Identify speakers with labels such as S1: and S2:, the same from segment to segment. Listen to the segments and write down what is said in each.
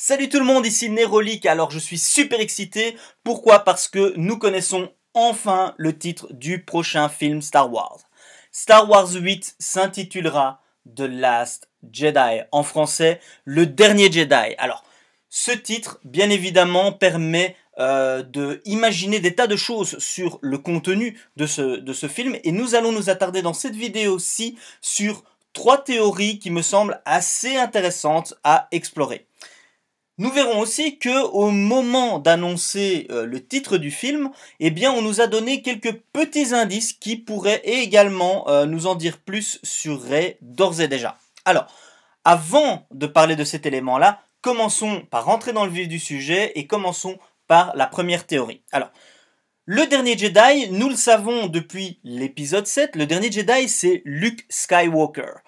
S1: Salut tout le monde, ici Nerolic. Alors je suis super excité. Pourquoi? Parce que nous connaissons enfin le titre du prochain film Star Wars. Star Wars 8 s'intitulera The Last Jedi. En français, Le Dernier Jedi. Alors, ce titre, bien évidemment, permet de imaginer des tas de choses sur le contenu de ce film. Et nous allons nous attarder dans cette vidéo-ci sur 3 théories qui me semblent assez intéressantes à explorer. Nous verrons aussi que au moment d'annoncer le titre du film, eh bien, on nous a donné quelques petits indices qui pourraient également nous en dire plus sur Rey d'ores et déjà. Alors, avant de parler de cet élément-là, commençons par rentrer dans le vif du sujet et commençons par la première théorie. Alors, le dernier Jedi, nous le savons depuis l'épisode 7, le dernier Jedi c'est Luke Skywalker.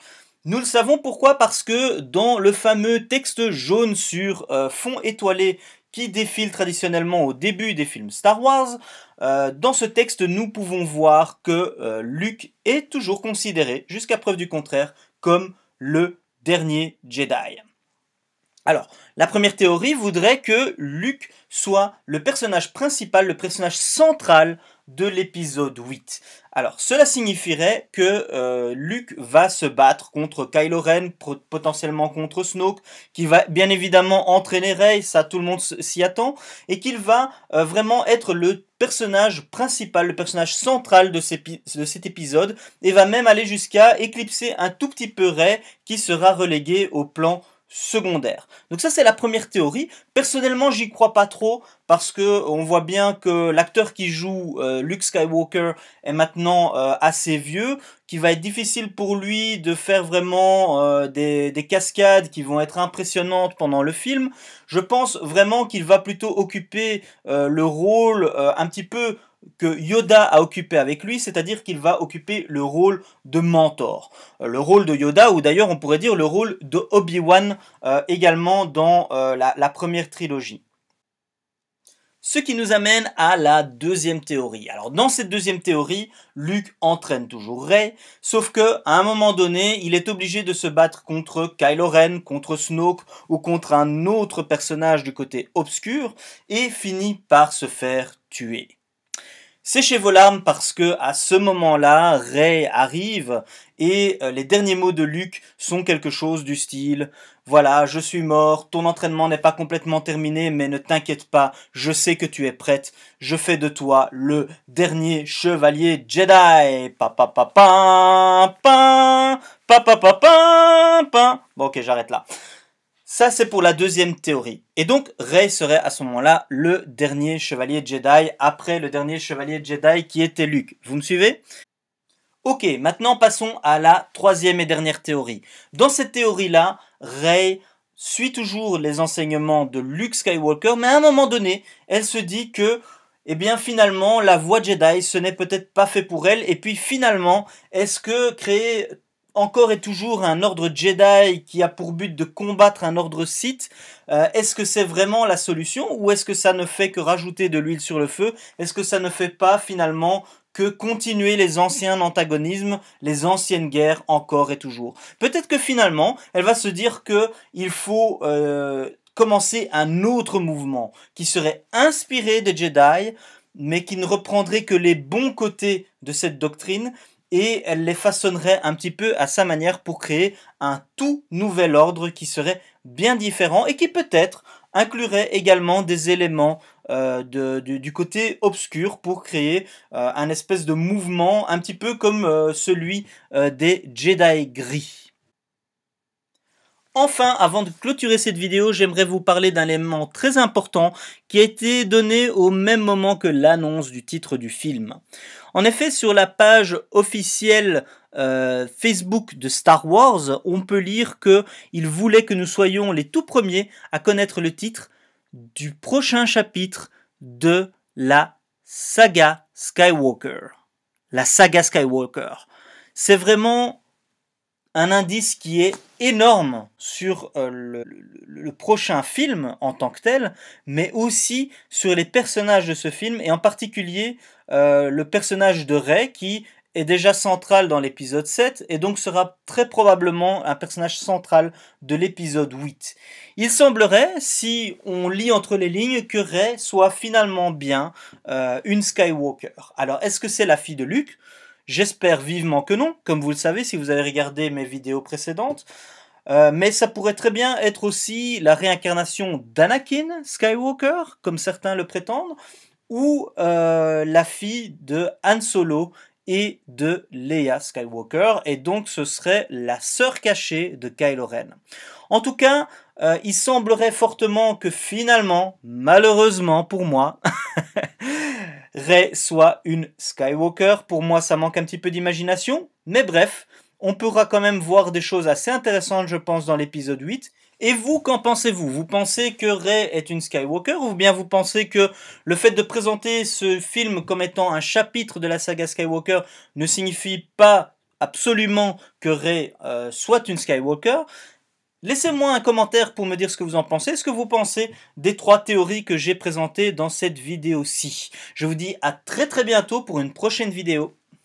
S1: Nous le savons pourquoi? Parce que dans le fameux texte jaune sur fond étoilé qui défile traditionnellement au début des films Star Wars, dans ce texte nous pouvons voir que Luke est toujours considéré, jusqu'à preuve du contraire, comme le dernier Jedi. Alors, la première théorie voudrait que Luke soit le personnage principal, le personnage central de l'épisode 8. Alors, cela signifierait que Luke va se battre contre Kylo Ren, potentiellement contre Snoke, qui va bien évidemment entraîner Rey, ça tout le monde s'y attend, et qu'il va vraiment être le personnage principal, le personnage central de cet épisode, et va même aller jusqu'à éclipser un tout petit peu Rey, qui sera relégué au plan secondaire. Donc ça c'est la première théorie. Personnellement j'y crois pas trop parce que on voit bien que l'acteur qui joue Luke Skywalker est maintenant assez vieux, qu'il va être difficile pour lui de faire vraiment des cascades qui vont être impressionnantes pendant le film. Je pense vraiment qu'il va plutôt occuper le rôle un petit peu que Yoda a occupé avec lui, c'est-à-dire qu'il va occuper le rôle de mentor. Le rôle de Yoda, ou d'ailleurs on pourrait dire le rôle de Obi-Wan également dans la première trilogie. Ce qui nous amène à la deuxième théorie. Alors dans cette deuxième théorie, Luke entraîne toujours Rey, sauf que à un moment donné, il est obligé de se battre contre Kylo Ren, contre Snoke ou contre un autre personnage du côté obscur et finit par se faire tuer. Séchez vos larmes parce que à ce moment-là, Rey arrive et les derniers mots de Luke sont quelque chose du style « Voilà, je suis mort, ton entraînement n'est pas complètement terminé, mais ne t'inquiète pas, je sais que tu es prête, je fais de toi le dernier chevalier Jedi. » Pa pa pa pa pa pa pa pa pa pa. Bon ok, j'arrête là. Ça, c'est pour la deuxième théorie. Et donc, Rey serait à ce moment-là le dernier chevalier Jedi, après le dernier chevalier Jedi qui était Luke. Vous me suivez? Ok, maintenant passons à la troisième et dernière théorie. Dans cette théorie-là, Rey suit toujours les enseignements de Luke Skywalker, mais à un moment donné, elle se dit que, eh bien finalement, la voie Jedi, ce n'est peut-être pas fait pour elle, et puis finalement, est-ce que créer encore et toujours un ordre Jedi qui a pour but de combattre un ordre Sith, est-ce que c'est vraiment la solution ou est-ce que ça ne fait que rajouter de l'huile sur le feu? Est-ce que ça ne fait pas finalement que continuer les anciens antagonismes, les anciennes guerres encore et toujours? Peut-être que finalement, elle va se dire que il faut commencer un autre mouvement qui serait inspiré des Jedi, mais qui ne reprendrait que les bons côtés de cette doctrine, et elle les façonnerait un petit peu à sa manière pour créer un tout nouvel ordre qui serait bien différent et qui peut-être inclurait également des éléments du côté obscur pour créer un espèce de mouvement un petit peu comme celui des Jedi gris. Enfin, avant de clôturer cette vidéo, j'aimerais vous parler d'un élément très important qui a été donné au même moment que l'annonce du titre du film. En effet, sur la page officielle Facebook de Star Wars, on peut lire qu'il voulait que nous soyons les tout premiers à connaître le titre du prochain chapitre de la saga Skywalker. La saga Skywalker. C'est vraiment un indice qui est énorme sur le prochain film en tant que tel, mais aussi sur les personnages de ce film, et en particulier le personnage de Rey qui est déjà central dans l'épisode 7 et donc sera très probablement un personnage central de l'épisode 8. Il semblerait, si on lit entre les lignes, que Rey soit finalement bien une Skywalker. Alors, est-ce que c'est la fille de Luke? J'espère vivement que non, comme vous le savez si vous avez regardé mes vidéos précédentes. Mais ça pourrait très bien être aussi la réincarnation d'Anakin Skywalker, comme certains le prétendent, ou la fille de Han Solo et de Leia Skywalker, et donc ce serait la sœur cachée de Kylo Ren. En tout cas, il semblerait fortement que finalement, malheureusement pour moi, Rey soit une Skywalker. Pour moi, ça manque un petit peu d'imagination, mais bref, on pourra quand même voir des choses assez intéressantes, je pense, dans l'épisode 8. Et vous, qu'en pensez-vous? Vous pensez que Rey est une Skywalker ou bien vous pensez que le fait de présenter ce film comme étant un chapitre de la saga Skywalker ne signifie pas absolument que Rey soit une Skywalker? Laissez-moi un commentaire pour me dire ce que vous en pensez. Ce que vous pensez des 3 théories que j'ai présentées dans cette vidéo-ci. Je vous dis à très bientôt pour une prochaine vidéo.